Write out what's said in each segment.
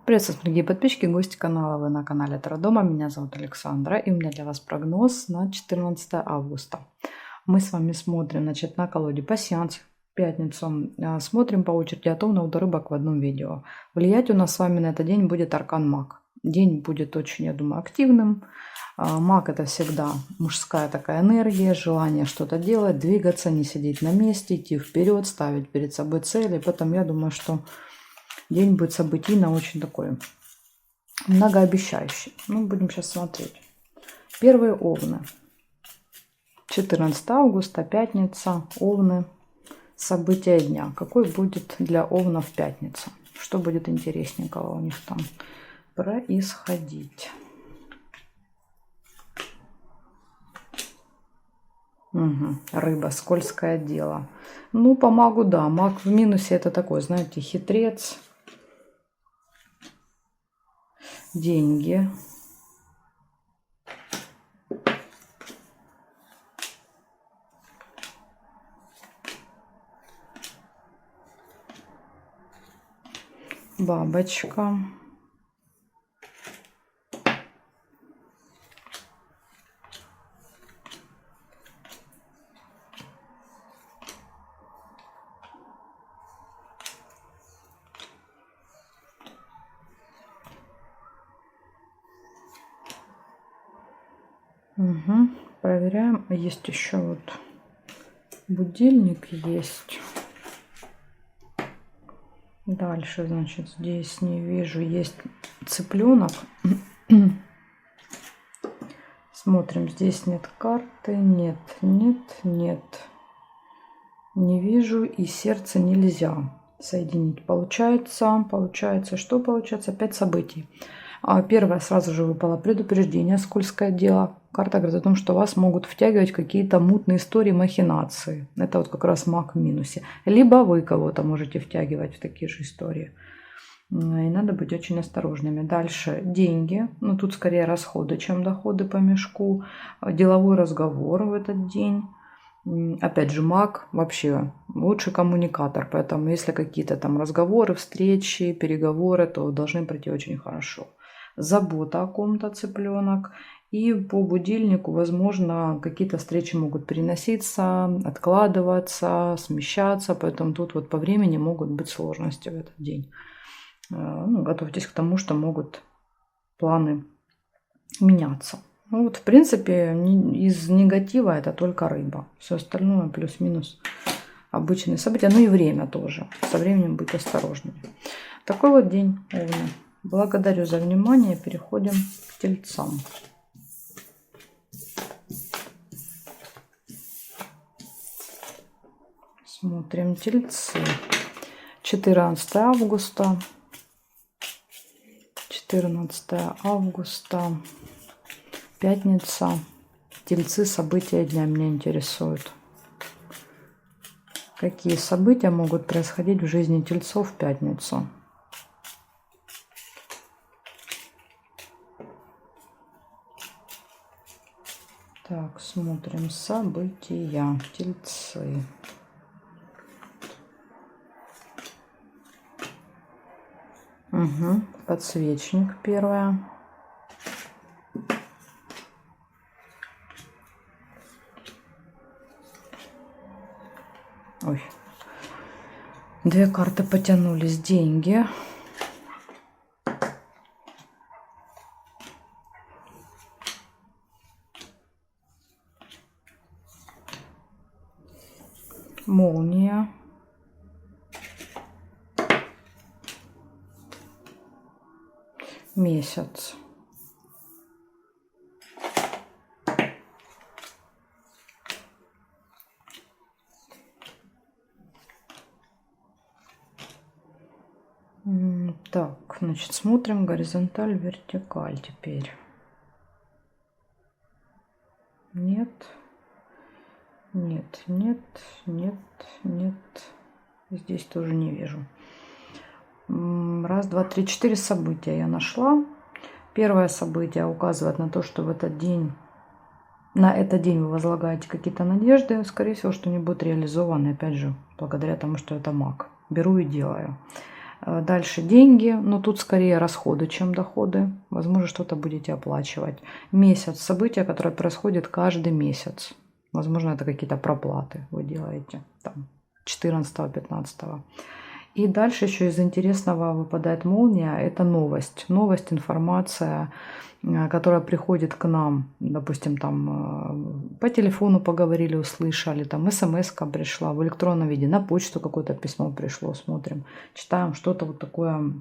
Приветствую, дорогие подписчики, гости канала. Вы на канале Таро Дома. Меня зовут Александра, и у меня для вас прогноз на 14 августа. Мы с вами смотрим, на колоде пассианс в пятницу. Смотрим по очереди от Овна до Рыбок в одном видео. Влиять у нас с вами на этот день будет аркан Маг. День будет очень, я думаю, активным. Маг — это всегда мужская такая энергия, желание что-то делать, двигаться, не сидеть на месте, идти вперед, ставить перед собой цели. Поэтому я думаю, что день будет событийно очень такой многообещающий. Ну, будем сейчас смотреть. Первые Овны. 14 августа, пятница, Овны. События дня. Какой будет для Овнов пятница? Что будет интересненького у них там происходить? Рыба, скользкое дело. Ну, по магу, да. Маг в минусе — это такой, знаете, хитрец. Деньги. Бабочка. Проверяем. Есть еще вот будильник есть. Дальше, значит, здесь не вижу. Есть цыпленок. Смотрим. Здесь нет карты. Нет. Не вижу. И сердце нельзя соединить. Получается, что получается? 5 событий. Первое, сразу же выпало предупреждение, скользкое дело. Карта говорит о том, что вас могут втягивать в какие-то мутные истории, махинации. Это вот как раз маг в минусе. Либо вы кого-то можете втягивать в такие же истории. И надо быть очень осторожными. Дальше деньги. Ну, тут скорее расходы, чем доходы по мешку. Деловой разговор в этот день. Опять же, маг вообще лучший коммуникатор. Поэтому если какие-то там разговоры, встречи, переговоры, то должны пройти очень хорошо. Забота о ком-то, цыпленок. И по будильнику, возможно, какие-то встречи могут переноситься, откладываться, смещаться. Поэтому тут вот по времени могут быть сложности в этот день. Ну, готовьтесь к тому, что могут планы меняться. Ну, вот, в принципе, из негатива это только рыба. Все остальное плюс-минус обычные события. Ну и время тоже. Со временем быть осторожными. Такой вот день, Овны. Благодарю за внимание. Переходим к Тельцам. Смотрим Тельцы. 14 августа. 14 августа. Пятница. Тельцы, события дня меня интересуют. Какие события могут происходить в жизни Тельцов в пятницу? Так, смотрим события. Тельцы. Подсвечник первое. Ой. 2 карты потянулись. Деньги. Молния. Месяц. Так, значит, смотрим горизонталь, вертикаль теперь. Нет. Здесь тоже не вижу. 1, 2, 3, 4 события я нашла. Первое событие указывает на то, что в этот день, на этот день вы возлагаете какие-то надежды. Скорее всего, что они будут реализованы, опять же, благодаря тому, что это маг. Беру и делаю. Дальше деньги, но тут скорее расходы, чем доходы. Возможно, что-то будете оплачивать. Месяц, события, которые происходят каждый месяц. Возможно, это какие-то проплаты вы делаете. Там 14-15. И дальше еще из интересного выпадает молния. Это новость. Новость, информация, которая приходит к нам. Допустим, там по телефону поговорили, услышали, там смс-ка пришла в электронном виде, на почту какое-то письмо пришло, смотрим, читаем что-то вот такое,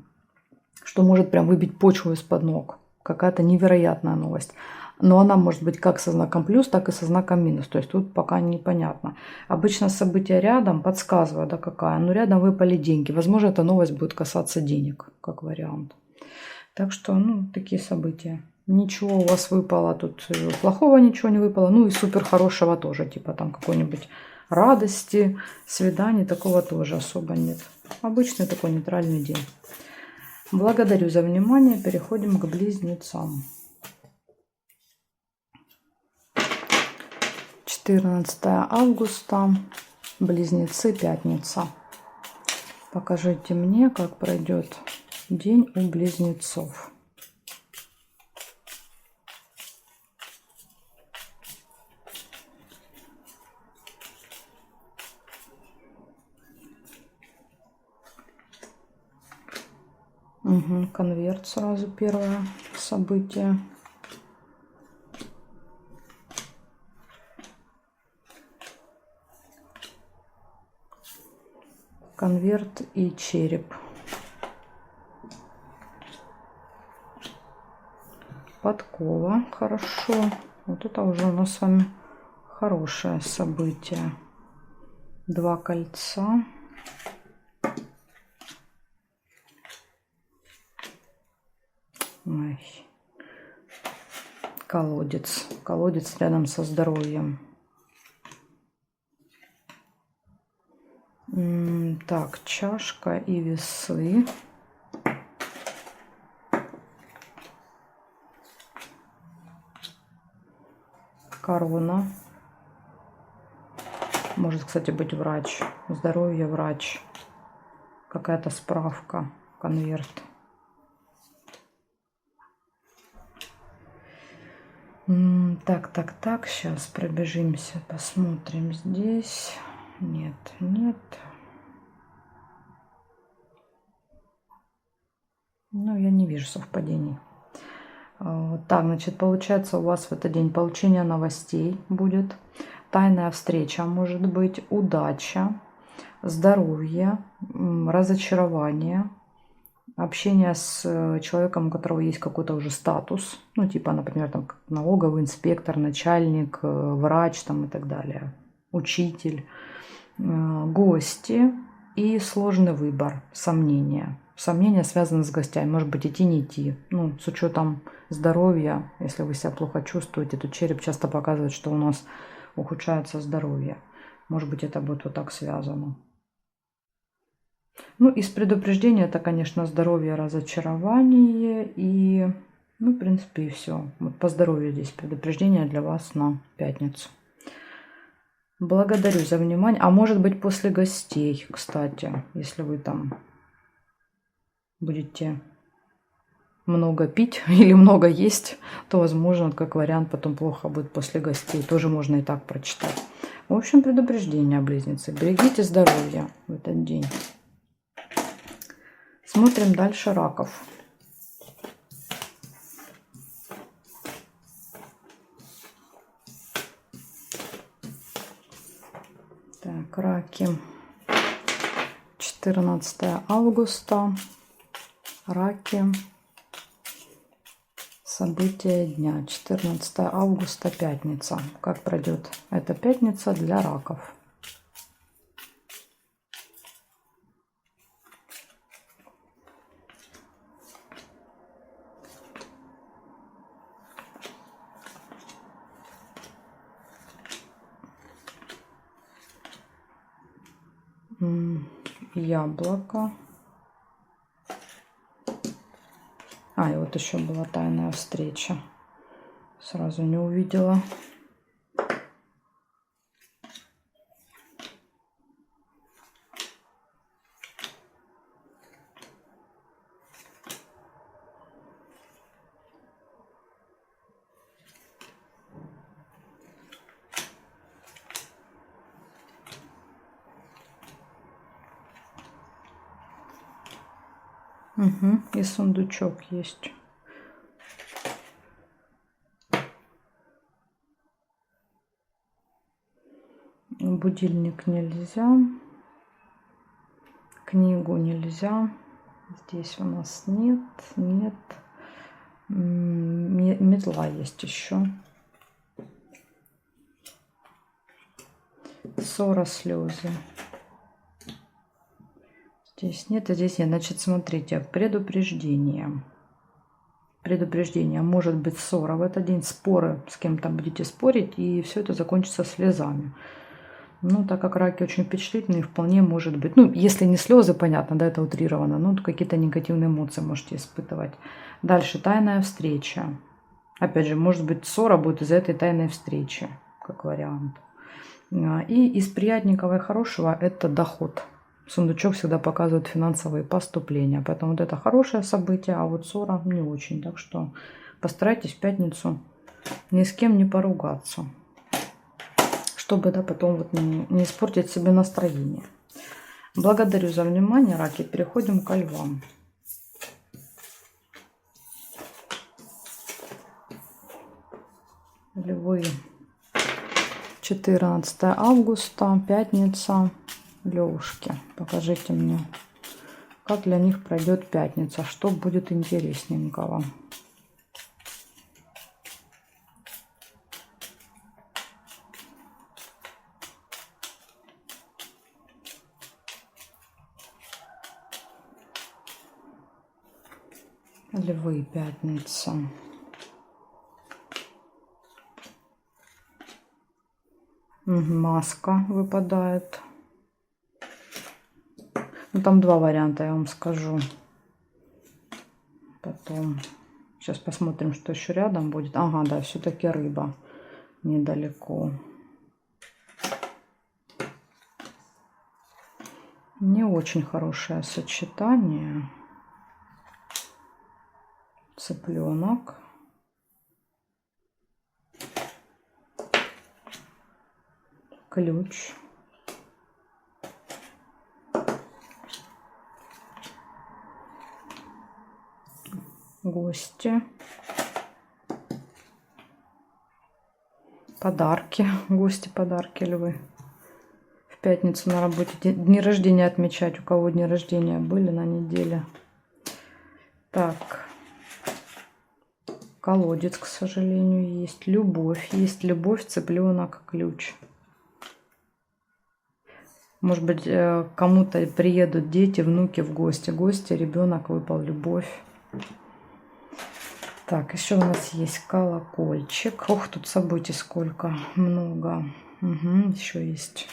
что может прям выбить почву из-под ног. Какая-то невероятная новость. Но она может быть как со знаком плюс, так и со знаком минус. То есть тут пока непонятно. Обычно события рядом подсказывают, да, какая. Но рядом выпали деньги. Возможно, эта новость будет касаться денег, как вариант. Так что, ну, такие события. Ничего у вас выпало, тут плохого ничего не выпало. Ну и супер хорошего тоже. Типа там какой-нибудь радости, свиданий, такого тоже особо нет. Обычный такой нейтральный день. Благодарю за внимание. Переходим к близнецам. 14 августа, близнецы, пятница. Покажите мне, как пройдет день у близнецов. Угу, конверт сразу первое событие. Конверт и череп. Подкова. Хорошо. Вот это уже у нас с вами хорошее событие. 2 кольца. Ой. Колодец. Колодец рядом со здоровьем. Так, чашка и весы. Корона. Может, кстати, быть врач. Здоровье, врач. Какая-то справка. Конверт. Так. Сейчас пробежимся, посмотрим здесь. Нет. Ну, я не вижу совпадений. Так, значит, получается у вас в этот день получение новостей будет. Тайная встреча может быть, удача, здоровье, разочарование, общение с человеком, у которого есть какой-то уже статус. Ну, типа, например, там налоговый инспектор, начальник, врач там и так далее. Учитель, гости и сложный выбор, сомнения. Сомнения связаны с гостями. Может быть, идти, не идти. Ну, с учетом здоровья, если вы себя плохо чувствуете, то череп часто показывает, что у нас ухудшается здоровье. Может быть, это будет вот так связано. Ну, из предупреждения это, конечно, здоровье, разочарование и, ну, в принципе, и все. Вот по здоровью здесь предупреждение для вас на пятницу. Благодарю за внимание. А может быть, после гостей, кстати, если вы там будете много пить или много есть, то, возможно, как вариант, потом плохо будет после гостей. Тоже можно и так прочитать. В общем, предупреждение, близнецы. Берегите здоровье в этот день. Смотрим дальше раков. Так, раки. 14 августа. Раки. События дня. 14 августа, пятница. Как пройдет эта пятница для раков? Яблоко. И вот еще была тайная встреча. Сразу не увидела. Угу. И сундучок есть. Будильник нельзя. Книгу нельзя. Здесь у нас нет. Метла есть еще. Ссора, слезы. Здесь нет, а здесь нет. Значит, смотрите, предупреждение. Предупреждение. Может быть ссора в этот день, споры, с кем-то будете спорить, и все это закончится слезами. Ну, так как раки очень впечатлительные, вполне может быть. Ну, если не слезы, понятно, да, это утрировано. Ну, какие-то негативные эмоции можете испытывать. Дальше, тайная встреча. Опять же, может быть, ссора будет из-за этой тайной встречи, как вариант. И из приятненького и хорошего это доход. Сундучок всегда показывает финансовые поступления. Поэтому вот это хорошее событие, а вот ссора не очень. Так что постарайтесь в пятницу ни с кем не поругаться, чтобы, да, потом вот не испортить себе настроение. Благодарю за внимание, раки. Переходим к львам. Львы. 14 августа, пятница. Левушки. Покажите мне, как для них пройдет пятница, что будет интересненького. Львы, пятница. Маска выпадает. Ну, там два варианта, я вам скажу. Потом. Сейчас посмотрим, что еще рядом будет. Ага, да, все-таки рыба. Недалеко. Не очень хорошее сочетание. Цыпленок. Ключ. Гости. Подарки. Гости, подарки, львы. В пятницу на работе дни рождения отмечать. У кого дни рождения были на неделе. Так. Колодец, к сожалению, есть. Любовь. Есть любовь, цыпленок, ключ. Может быть, кому-то приедут дети, внуки в гости. Гости, ребенок, выпал любовь. Так, еще у нас есть колокольчик. Ох, тут событий сколько, много. Угу, еще есть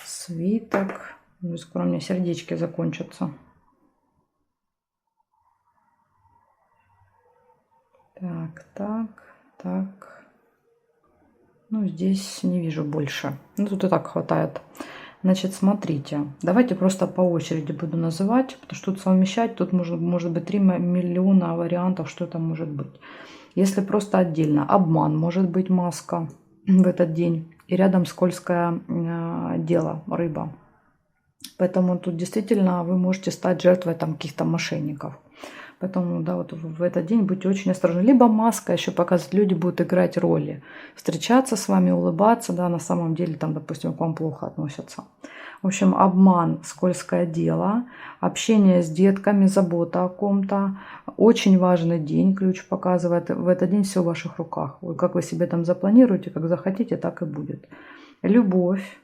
свиток. Ну, скоро у меня сердечки закончатся. Так. Ну, здесь не вижу больше. Ну, тут и так хватает. Значит, смотрите. Давайте просто по очереди буду называть, потому что тут совмещать, тут может быть 3 миллиона вариантов, что это может быть. Если просто отдельно. Обман, может быть маска в этот день. И рядом скользкое дело, рыба. Поэтому тут действительно вы можете стать жертвой там каких-то мошенников. Поэтому, да, вот в этот день будьте очень осторожны. Либо маска еще показывает, люди будут играть роли. Встречаться с вами, улыбаться, да, на самом деле там, допустим, к вам плохо относятся. В общем, обман, скользкое дело, общение с детками, забота о ком-то. Очень важный день, ключ показывает. В этот день все в ваших руках. Вот как вы себе там запланируете, как захотите, так и будет. Любовь.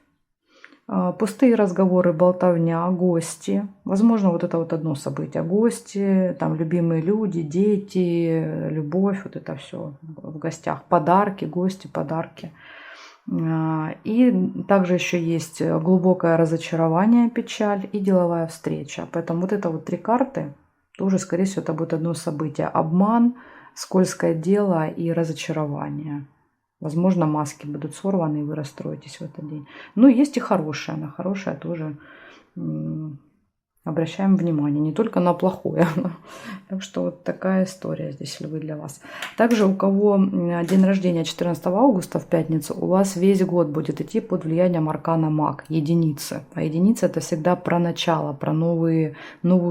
Пустые разговоры, болтовня, гости. Возможно, вот это вот одно событие. Гости, там любимые люди, дети, любовь, вот это все в гостях. Подарки, гости, подарки. И также еще есть глубокое разочарование, печаль и деловая встреча. Поэтому вот это вот 3 карты, тоже, скорее всего, это будет одно событие. Обман, скользкое дело и разочарование. Возможно, маски будут сорваны, и вы расстроитесь в этот день. Но есть и хорошее. На хорошее тоже Обращаем внимание не только на плохое. Так что вот такая история здесь, львы, для вас. Также у кого день рождения 14 августа в пятницу, у вас весь год будет идти под влиянием аркана Маг, единицы. А единица это всегда про начало, про новую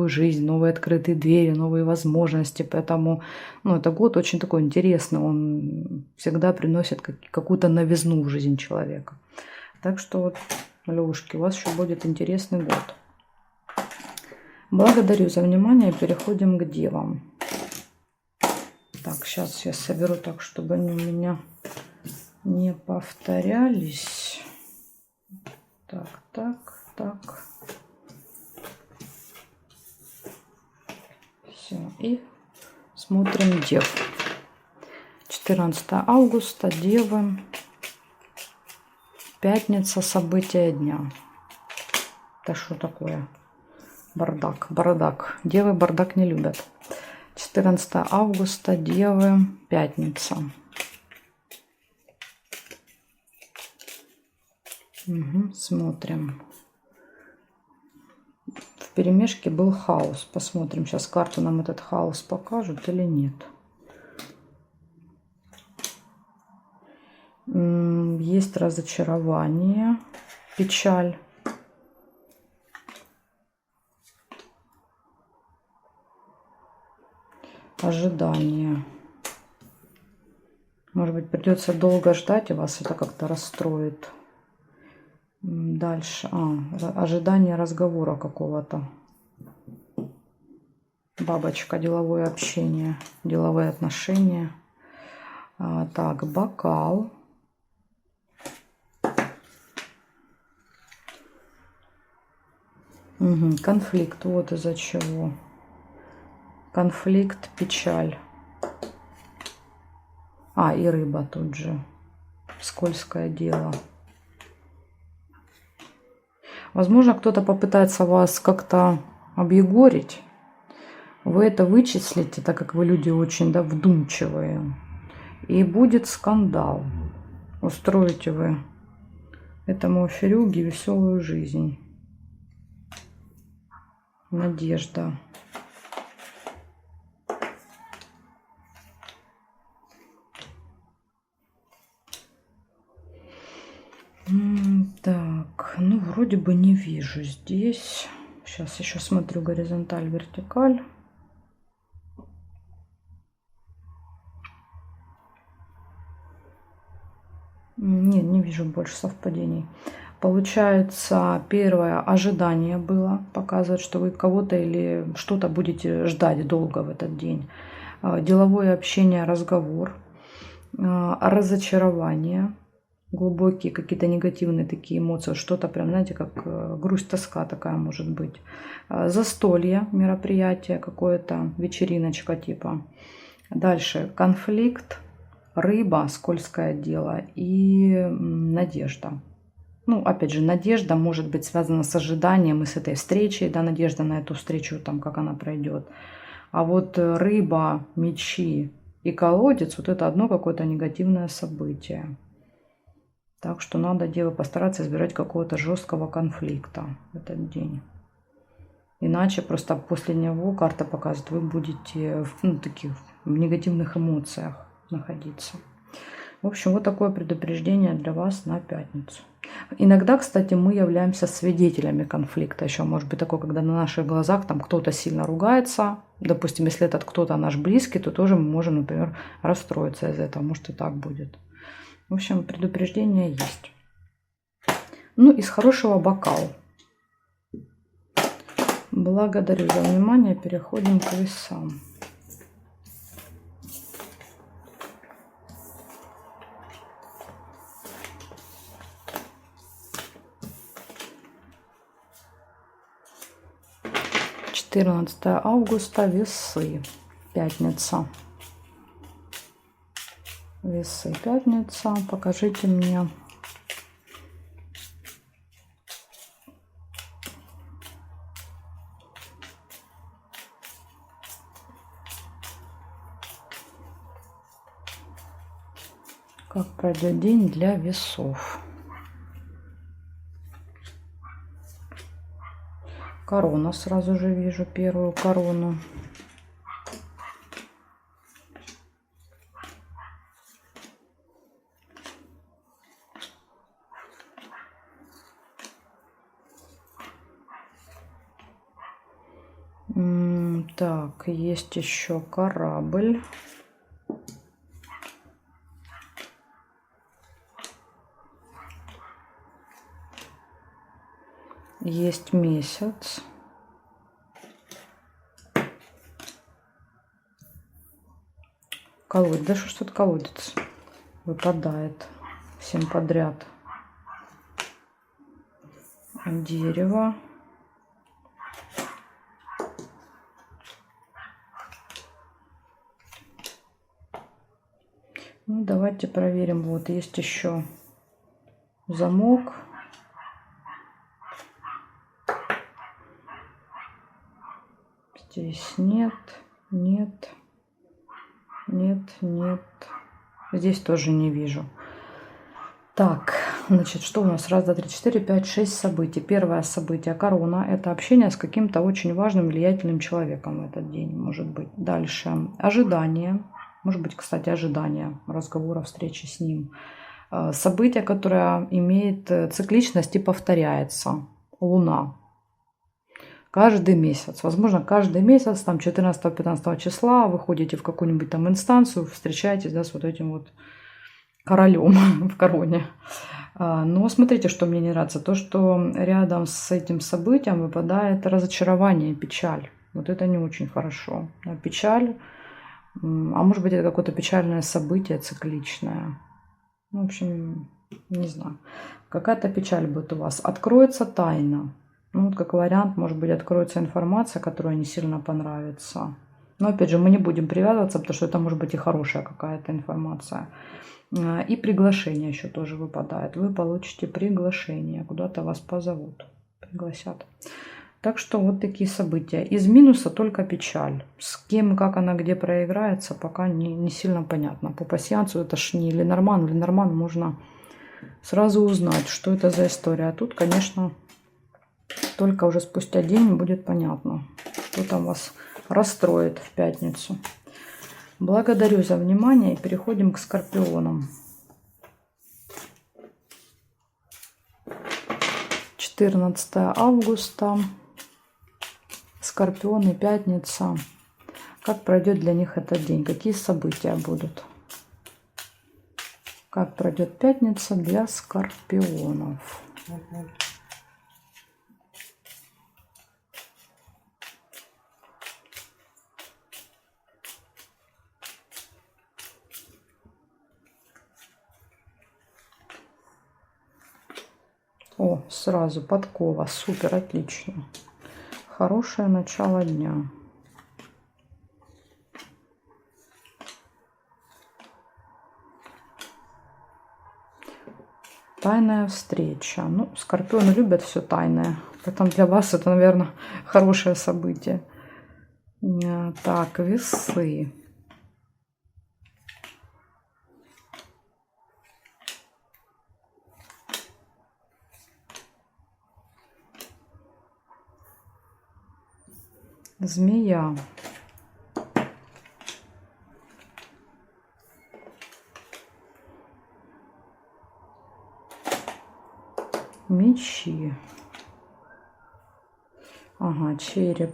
жизнь, новые открытые двери, новые возможности. Поэтому это год очень такой интересный. Он всегда приносит какую-то новизну в жизнь человека. Так что вот, львушки, у вас еще будет интересный год. Благодарю за внимание. Переходим к девам. Так, сейчас я соберу так, чтобы они у меня не повторялись. Так. Все. И смотрим дев. 14 августа. Девы. Пятница. События дня. Это что такое? Бардак. Девы бардак не любят. 14 августа. Девы. Пятница. Смотрим. В перемешке был хаос. Посмотрим, сейчас карту нам этот хаос покажут или нет. Есть разочарование, печаль. Ожидание. Может быть, придется долго ждать, и вас это как-то расстроит. Дальше. Ожидание разговора какого-то. Бабочка, деловое общение, деловые отношения. Так, бокал. Конфликт. Вот из-за чего. Конфликт, печаль. И рыба тут же. Скользкое дело. Возможно, кто-то попытается вас как-то объегорить. Вы это вычислите, так как вы люди очень вдумчивые. И будет скандал. Устроите вы этому аферюге веселую жизнь. Надежда. Так, вроде бы не вижу здесь. Сейчас еще смотрю горизонталь, вертикаль. Нет, не вижу больше совпадений. Получается, первое ожидание было. Показывает, что вы кого-то или что-то будете ждать долго в этот день. Деловое общение, разговор. Разочарование. Глубокие какие-то негативные такие эмоции. Что-то прям, знаете, как грусть, тоска такая может быть. Застолье, мероприятие какое-то, вечериночка типа. Дальше конфликт, рыба, скользкое дело и надежда. Опять же, надежда может быть связана с ожиданием и с этой встречей, надежда на эту встречу, как она пройдет. А вот рыба, мечи и колодец, вот это одно какое-то негативное событие. Так что надо, девы, постараться избежать какого-то жесткого конфликта в этот день. Иначе просто после него карта показывает, вы будете в таких негативных эмоциях находиться. В общем, вот такое предупреждение для вас на пятницу. Иногда, кстати, мы являемся свидетелями конфликта. Еще может быть такое, когда на наших глазах кто-то сильно ругается. Допустим, если этот кто-то наш близкий, то тоже мы можем, например, расстроиться из-за этого. Может и так будет. В общем, предупреждение есть. Из хорошего бокал. Благодарю за внимание. Переходим к весам. «14 августа. Весы. Пятница». Весы, пятница. Покажите мне. Как пройдет день для весов. Корона, сразу же вижу первую корону. Так, есть еще корабль. Есть месяц. Колодец. Да что ж тут колодец выпадает всем подряд. Дерево. Ну, давайте проверим. Вот есть еще замок. Здесь нет, нет, нет, нет. Здесь тоже не вижу. Так, значит, что у нас? Раз, два, три, четыре, пять, шесть событий. Первое событие корона. Это общение с каким-то очень важным, влиятельным человеком в этот день, может быть. Дальше ожидание. Может быть, кстати, ожидание разговора, встречи с ним. Событие, которое имеет цикличность и повторяется. Луна. Каждый месяц. Возможно, каждый месяц, там 14-15 числа вы ходите в какую-нибудь там инстанцию, встречаетесь, да, с вот этим вот королем в короне. Но смотрите, что мне не нравится. То, что рядом с этим событием выпадает разочарование, печаль. Вот это не очень хорошо. Печаль, а может быть, это какое-то печальное событие цикличное. Ну, в общем, не знаю. Какая-то печаль будет у вас. Откроется тайна. Ну, вот как вариант, может быть, откроется информация, которая не сильно понравится. Но, опять же, мы не будем привязываться, потому что это может быть и хорошая какая-то информация. И приглашение еще тоже выпадает. Вы получите приглашение. Куда-то вас позовут. Пригласят. Так что вот такие события. Из минуса только печаль. С кем, как она, где проиграется, пока не сильно понятно. По пассиансу это ж не Ленорман. Ленорман можно сразу узнать, что это за история. А тут, конечно, только уже спустя день будет понятно, что там вас расстроит в пятницу. Благодарю за внимание и переходим к скорпионам. 14 августа. Скорпионы, пятница. Как пройдет для них этот день? Какие события будут? Как пройдет пятница для скорпионов? О, сразу подкова. Супер, отлично. Хорошее начало дня. Тайная встреча. Ну, скорпионы любят все тайное. Поэтому для вас это, наверное, хорошее событие. Так, весы. Змея. Мечи. Ага, череп.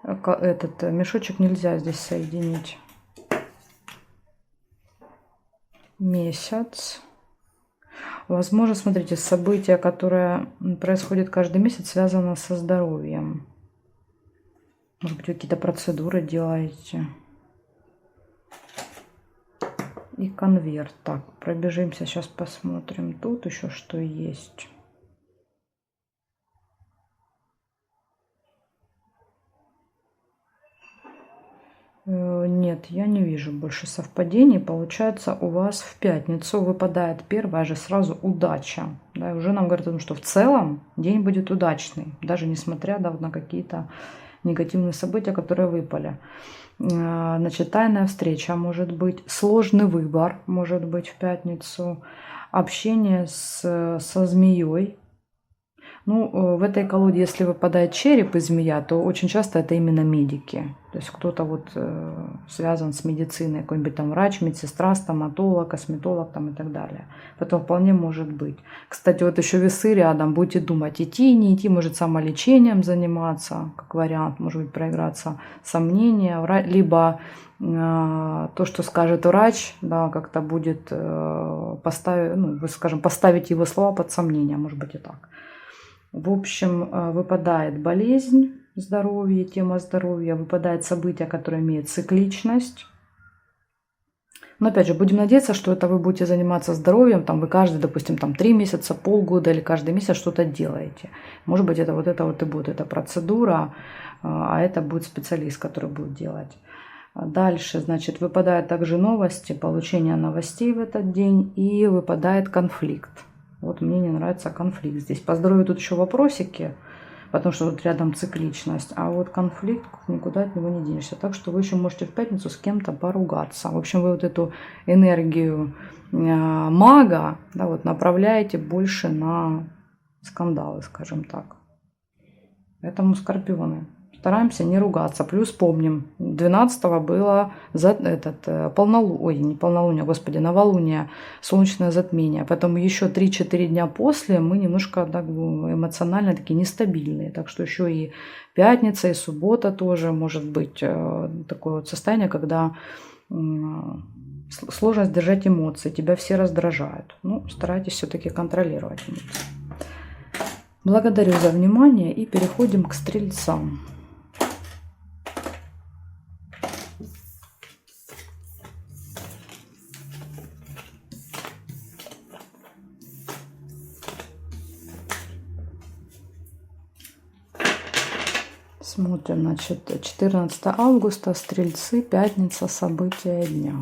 Этот мешочек нельзя здесь соединить. Месяц. Возможно, смотрите, событие, которое происходит каждый месяц, связано со здоровьем. Может быть, вы какие-то процедуры делаете. И конверт. Так, пробежимся, сейчас посмотрим. Тут еще что есть. Нет, я не вижу больше совпадений. Получается, у вас в пятницу выпадает первая же сразу удача. Да, и уже нам говорят о том, что в целом день будет удачный. Даже несмотря на какие-то негативные события, которые выпали. Значит, тайная встреча может быть. Сложный выбор может быть в пятницу. Общение со змеей. Ну, в этой колоде, если выпадает череп и змея, то очень часто это именно медики. То есть кто-то вот связан с медициной, какой-нибудь там врач, медсестра, стоматолог, косметолог там и так далее. Поэтому вполне может быть. Кстати, вот еще весы рядом. Будете думать, идти, не идти, может самолечением заниматься, как вариант, может быть проиграться сомнения, либо то, что скажет врач, да, как-то будет поставить, ну, скажем, поставить его слова под сомнение, может быть и так. В общем, выпадает болезнь, здоровье, тема здоровья, выпадает событие, которое имеет цикличность. Но опять же, будем надеяться, что это вы будете заниматься здоровьем, там вы каждый, допустим, там 3 месяца, полгода или каждый месяц что-то делаете. Может быть, это вот и будет эта процедура, а это будет специалист, который будет делать. Дальше, значит, выпадают также новости, получение новостей в этот день, и выпадает конфликт. Вот мне не нравится конфликт здесь. По здоровью тут еще вопросики, потому что тут рядом цикличность. А вот конфликт, никуда от него не денешься. Так что вы еще можете в пятницу с кем-то поругаться. В общем, вы вот эту энергию мага, да, вот, направляете больше на скандалы, скажем так. Поэтому скорпионы. Стараемся не ругаться. Плюс помним, 12-го было новолуние, солнечное затмение. Поэтому еще 3-4 дня после мы немножко так, эмоционально такие нестабильные. Так что еще и пятница, и суббота тоже может быть такое вот состояние, когда сложно сдержать эмоции, тебя все раздражают. Ну, старайтесь все-таки контролировать эмоции. Благодарю за внимание и переходим к стрельцам. Смотрим, значит, 14 августа, стрельцы, пятница, события дня.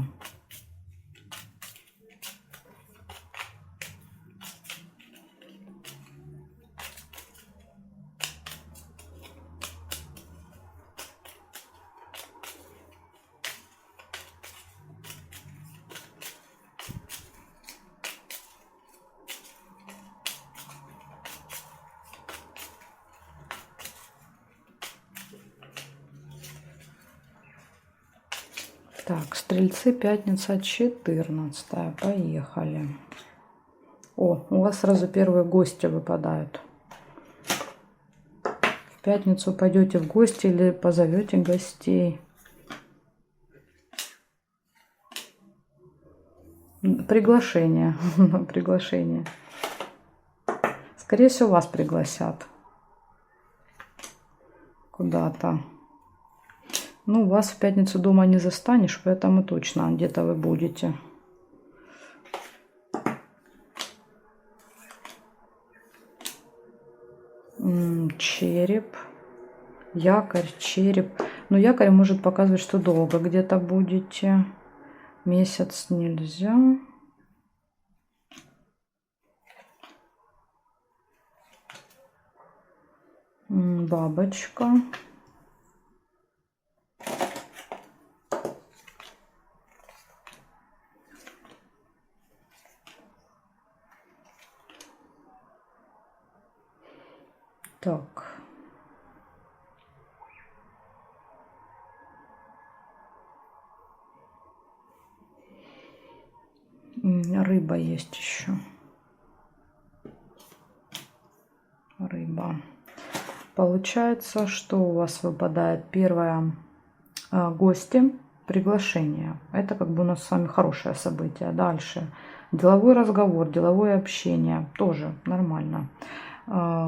Так, стрельцы, пятница, 14. Поехали. О, у вас сразу первые гости выпадают. В пятницу пойдете в гости или позовете гостей. Приглашение. Приглашение. Скорее всего, вас пригласят куда-то. Ну, вас в пятницу дома не застанешь, поэтому точно где-то вы будете. Череп, якорь, череп. Но якорь может показывать, что долго где-то будете. Месяц нельзя. Бабочка. Так. Рыба есть еще. Рыба. Получается, что у вас выпадает первое гости, приглашение. Это как бы у нас с вами хорошее событие. Дальше. Деловой разговор, деловое общение. Тоже нормально.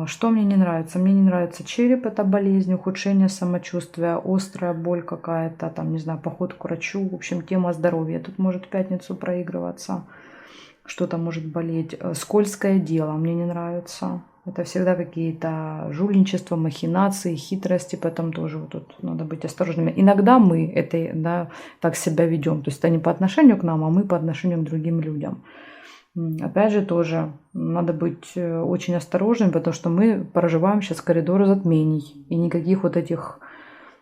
Что мне не нравится? Мне не нравится череп, это болезнь, ухудшение самочувствия, острая боль какая-то, там, не знаю, поход к врачу. В общем, тема здоровья тут может в пятницу проигрываться. Что-то может болеть. Скользкое дело мне не нравится. Это всегда какие-то жульничества, махинации, хитрости, поэтому тоже вот тут надо быть осторожными. Иногда мы это, да, так себя ведем. То есть это не по отношению к нам, а мы по отношению к другим людям. Опять же, тоже надо быть очень осторожным, потому что мы проживаем сейчас коридор затмений. И никаких вот этих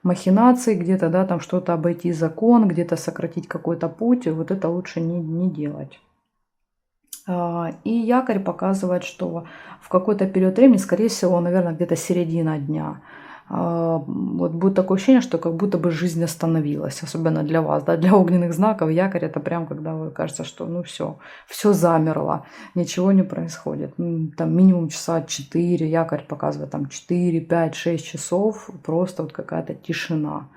махинаций, где-то, да, там что-то обойти закон, где-то сократить какой-то путь, вот это лучше не делать. И якорь показывает, что в какой-то период времени, скорее всего, наверное, где-то середина дня, вот будет такое ощущение, что как будто бы жизнь остановилась, особенно для вас, да, для огненных знаков. Якорь — это прям когда вы кажется, что ну все замерло, ничего не происходит. Там минимум часа 4, якорь показывает там 4, 5, 6 часов, просто вот какая-то тишина.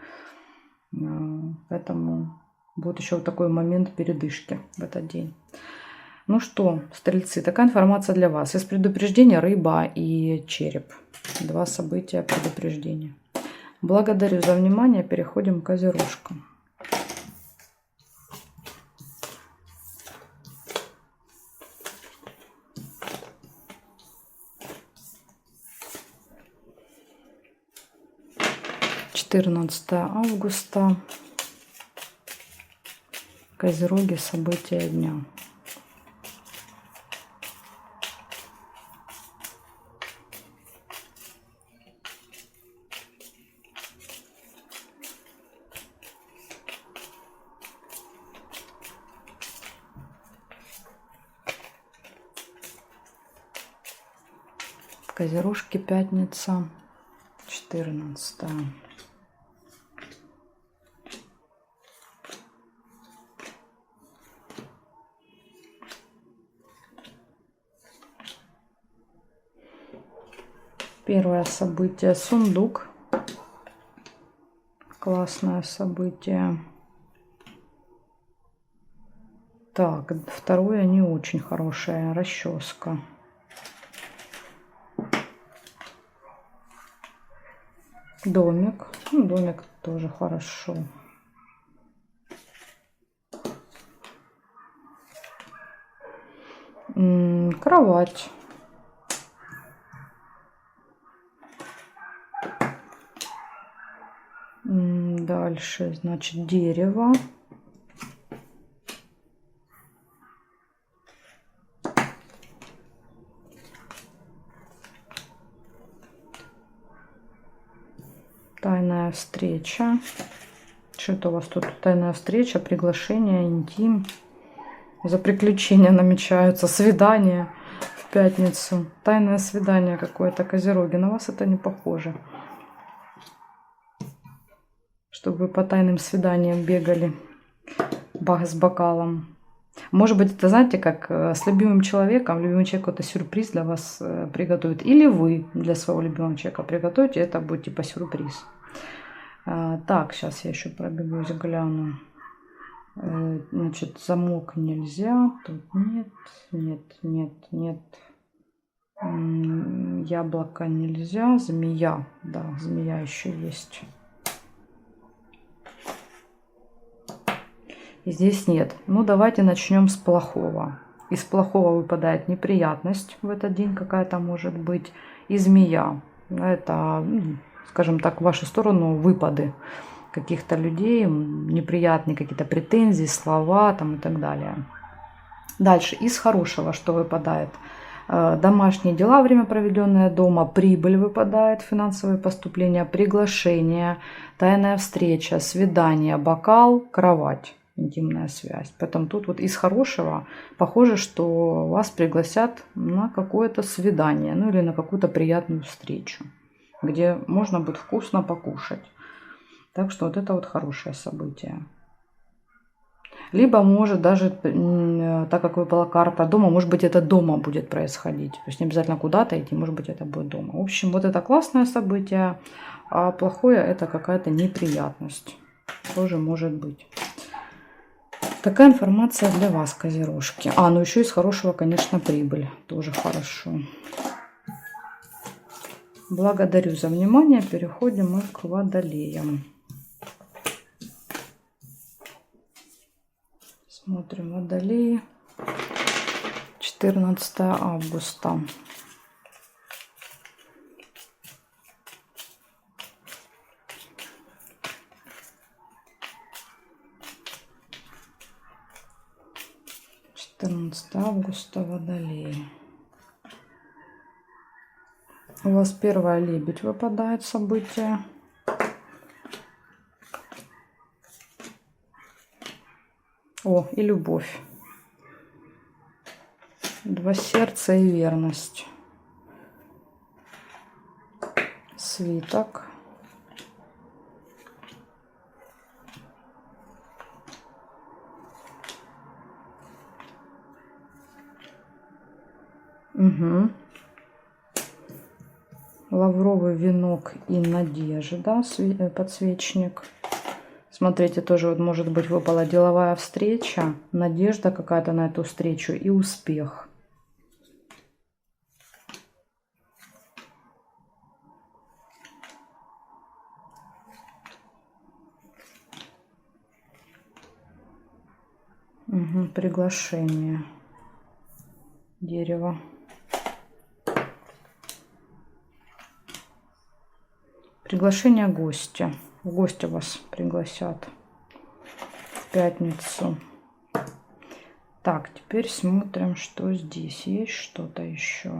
Поэтому будет еще вот такой момент передышки в этот день. Ну что, стрельцы, такая информация для вас. Из предупреждения рыба и череп. Два события предупреждения. Благодарю за внимание. Переходим к козерожкам. августа. Козероги, события дня. Козерожки, пятница, 14. Первое событие — сундук. Классное событие. Так, второе не очень хорошее — расческа. Домик. Ну, домик тоже хорошо. Кровать. Дальше, значит, дерево. Тайная встреча. Что-то у вас тут тайная встреча, приглашение, интим. За приключения намечаются, свидания в пятницу. Тайное свидание какое-то, козероги. На вас это не похоже. Чтобы вы по тайным свиданиям бегали с бокалом. Может быть, это, знаете, как с любимым человеком. Любимый человек какой-то сюрприз для вас приготовит. Или вы для своего любимого человека приготовите. Это будет типа сюрприз. Так, сейчас я еще пробегусь, гляну. Значит, замок нельзя. Тут нет. Яблоко нельзя. Змея. Да, змея еще есть. И здесь нет. Ну, давайте начнем с плохого. Из плохого выпадает неприятность в этот день какая-то может быть. И змея. Это, скажем так, в вашу сторону выпады каких-то людей, неприятные какие-то претензии, слова там и так далее. Дальше, из хорошего что выпадает? Домашние дела, время, проведенное дома, прибыль выпадает, финансовые поступления, приглашение, тайная встреча, свидание, бокал, кровать, интимная связь. Поэтому тут вот из хорошего похоже, что вас пригласят на какое-то свидание, ну или на какую-то приятную встречу, где можно будет вкусно покушать. Так что вот это вот хорошее событие. Либо может даже, так как выпала карта дома, может быть это дома будет происходить. То есть не обязательно куда-то идти, может быть это будет дома. В общем, вот это классное событие, а плохое это какая-то неприятность. Тоже может быть. Такая информация для вас, козерожки. Ну еще из хорошего, конечно, прибыль. Тоже хорошо. Благодарю за внимание. Переходим мы к водолеям. Смотрим водолеи. 14 августа. Водолеи. У вас первая лебедь выпадает событие. И любовь. 2 сердца и верность. Свиток. Угу. Лавровый венок и надежда, подсвечник. Смотрите, тоже вот может быть выпала деловая встреча, надежда какая-то на эту встречу и успех. Угу, приглашение. Дерево. Приглашение гостя. В гости вас пригласят в пятницу. Так, теперь смотрим, что здесь. Есть что-то еще?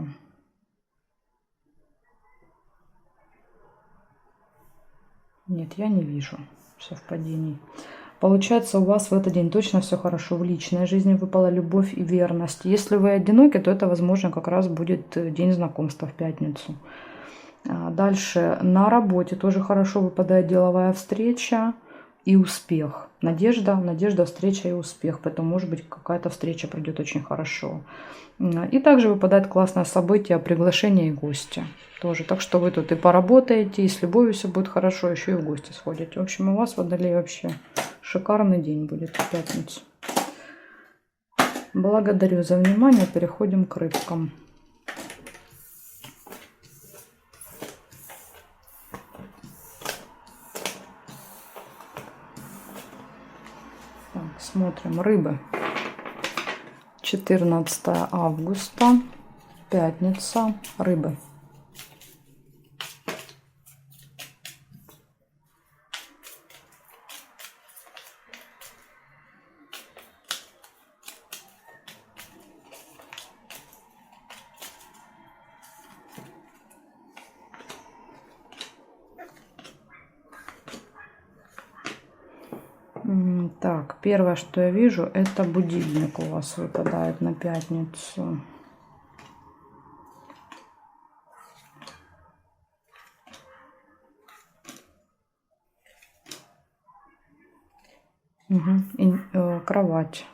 Нет, я не вижу совпадений. Получается, у вас в этот день точно все хорошо. В личной жизни выпала любовь и верность. Если вы одиноки, то это, возможно, как раз будет день знакомства в пятницу. Дальше на работе тоже хорошо выпадает деловая встреча и успех. Надежда, встреча и успех. Поэтому, может быть, какая-то встреча пройдет очень хорошо. И также выпадает классное событие, приглашение и гости. Тоже. Так что вы тут и поработаете, и с любовью все будет хорошо, еще и в гости сходите. В общем, у вас, Водолей, вообще шикарный день будет в пятницу. Благодарю за внимание. Переходим к рыбкам. Так, смотрим. Рыбы. 14 августа. Пятница. Рыбы. Так, первое, что я вижу, это будильник у вас выпадает на пятницу. Угу. И, кровать.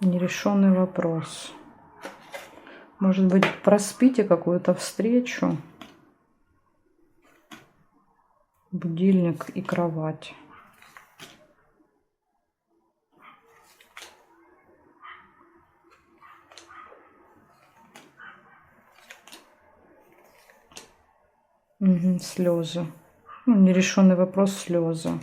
Нерешенный вопрос. Может быть, проспите какую-то встречу. Будильник и кровать. Угу, слезы. Ну, нерешенный вопрос, слезы.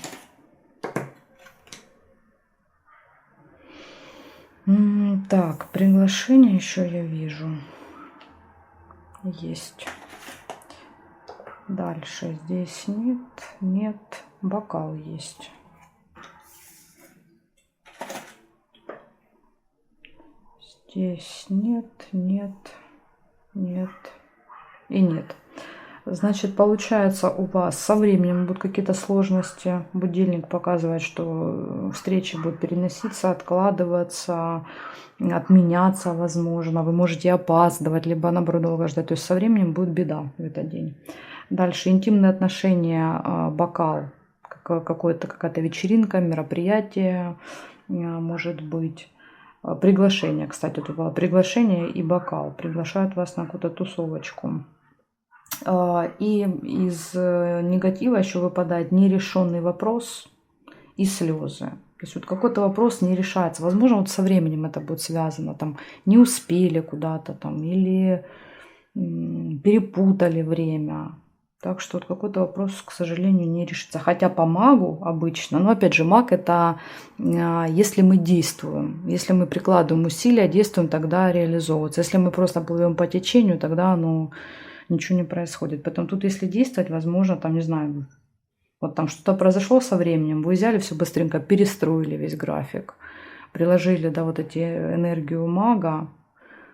Так, приглашение еще я вижу. Есть. Дальше здесь нет. Бокал есть. Здесь нет и нет. Значит, получается, у вас со временем будут какие-то сложности. Будильник показывает, что встречи будут переноситься, откладываться, отменяться, возможно. Вы можете опаздывать, либо наоборот долго ждать. То есть со временем будет беда в этот день. Дальше интимные отношения, бокал, какая-то вечеринка, мероприятие, может быть. Приглашение, кстати, тут было приглашение и бокал. Приглашают вас на какую-то тусовочку. И из негатива еще выпадает нерешенный вопрос и слезы. То есть вот какой-то вопрос не решается. Возможно, вот со временем это будет связано. Там не успели куда-то там или перепутали время. Так что вот какой-то вопрос, к сожалению, не решится. Хотя по магу обычно, но опять же, маг это если мы действуем, если мы прикладываем усилия, действуем, тогда реализовывается. Если мы просто плывем по течению, тогда ничего не происходит. Поэтому тут, если действовать, возможно, там, не знаю, вот там что-то произошло со временем, вы взяли все быстренько, перестроили весь график, приложили, да, вот эти энергию мага,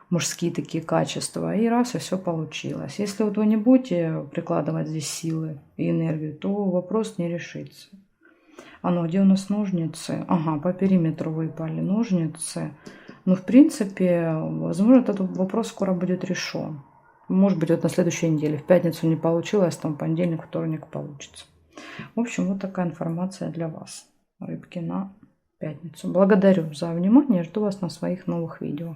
мужские такие качества, и раз, и все получилось. Если вот вы не будете прикладывать здесь силы и энергию, то вопрос не решится. А ну, где у нас ножницы? Ага, по периметру выпали ножницы. Ну, в принципе, возможно, этот вопрос скоро будет решен. Может быть, вот на следующей неделе. В пятницу не получилось, там понедельник, вторник получится. В общем, вот такая информация для вас, рыбки, на пятницу. Благодарю за внимание. Жду вас на своих новых видео.